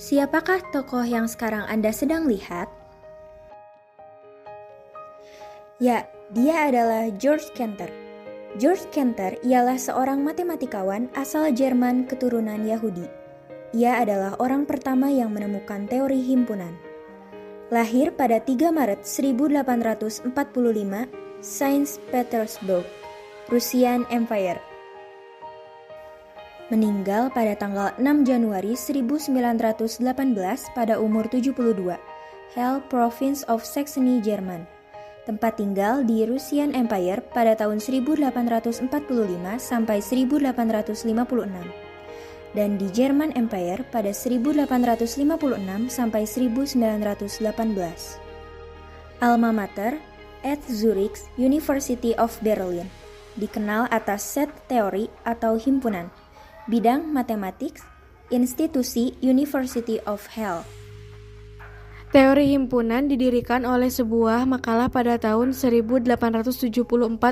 Siapakah tokoh yang sekarang Anda sedang lihat? Ya, dia adalah Georg Cantor. Georg Cantor ialah seorang matematikawan asal Jerman keturunan Yahudi. Ia adalah orang pertama yang menemukan teori himpunan. Lahir pada 3 Maret 1845, Saint Petersburg, Russian Empire. Meninggal pada tanggal 6 Januari 1918 pada umur 72, Halle, Province of Saxony, Jerman. Tempat tinggal di Russian Empire pada tahun 1845 sampai 1856 dan di German Empire pada 1856 sampai 1918. Alma mater at Zurich University of Berlin, dikenal atas set teori atau himpunan. Bidang matematik, institusi University of Halle. Teori himpunan didirikan oleh sebuah makalah pada tahun 1874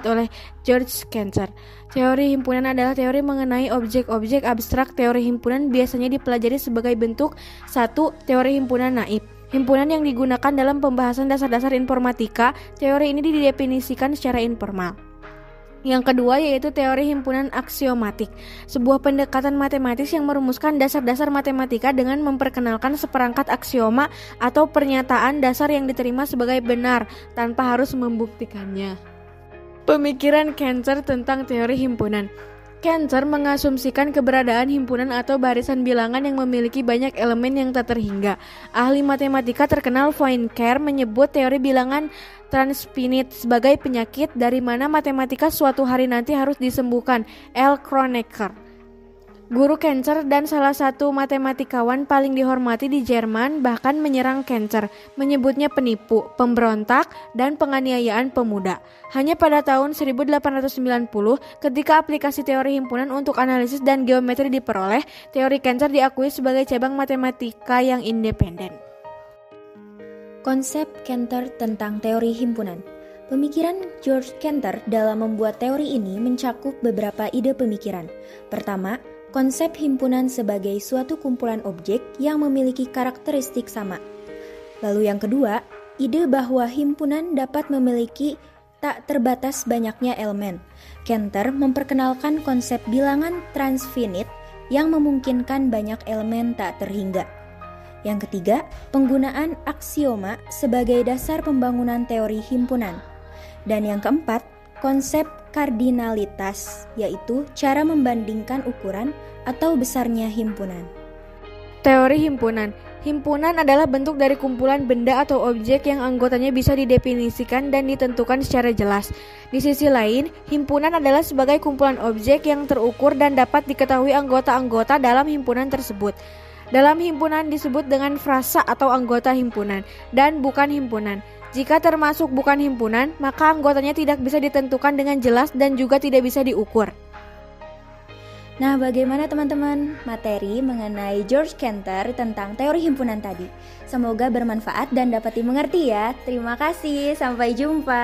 oleh Georg Cantor. Teori himpunan adalah teori mengenai objek-objek abstrak. Teori himpunan biasanya dipelajari sebagai bentuk 1. Teori himpunan naib. Himpunan yang digunakan dalam pembahasan dasar-dasar informatika. Teori ini didefinisikan secara informal. Yang kedua yaitu teori himpunan aksiomatik, sebuah pendekatan matematis yang merumuskan dasar-dasar matematika dengan memperkenalkan seperangkat aksioma atau pernyataan dasar yang diterima sebagai benar tanpa harus membuktikannya. Pemikiran Cantor tentang teori himpunan. Cantor mengasumsikan keberadaan himpunan atau barisan bilangan yang memiliki banyak elemen yang tak terhingga. Ahli matematika terkenal Poincare menyebut teori bilangan transfinite sebagai penyakit dari mana matematika suatu hari nanti harus disembuhkan. L. Kronecker, guru Cantor dan salah satu matematikawan paling dihormati di Jerman, bahkan menyerang Cantor, menyebutnya penipu, pemberontak, dan penganiayaan pemuda. Hanya pada tahun 1890, ketika aplikasi teori himpunan untuk analisis dan geometri diperoleh, teori Cantor diakui sebagai cabang matematika yang independen. Konsep Cantor tentang teori himpunan. Pemikiran Georg Cantor dalam membuat teori ini mencakup beberapa ide pemikiran. Pertama, konsep himpunan sebagai suatu kumpulan objek yang memiliki karakteristik sama. Lalu yang kedua, ide bahwa himpunan dapat memiliki tak terbatas banyaknya elemen. Cantor memperkenalkan konsep bilangan transfinite yang memungkinkan banyak elemen tak terhingga. Yang ketiga, penggunaan aksioma sebagai dasar pembangunan teori himpunan. Dan yang keempat, konsep kardinalitas, yaitu cara membandingkan ukuran atau besarnya himpunan. Teori himpunan. Himpunan adalah bentuk dari kumpulan benda atau objek yang anggotanya bisa didefinisikan dan ditentukan secara jelas. Di sisi lain, himpunan adalah sebagai kumpulan objek yang terukur dan dapat diketahui anggota-anggota dalam himpunan tersebut. Dalam himpunan disebut dengan frasa atau anggota himpunan dan bukan himpunan. Jika termasuk bukan himpunan, maka anggotanya tidak bisa ditentukan dengan jelas dan juga tidak bisa diukur. Nah, bagaimana teman-teman materi mengenai Georg Cantor tentang teori himpunan tadi? Semoga bermanfaat dan dapat dimengerti ya. Terima kasih, sampai jumpa.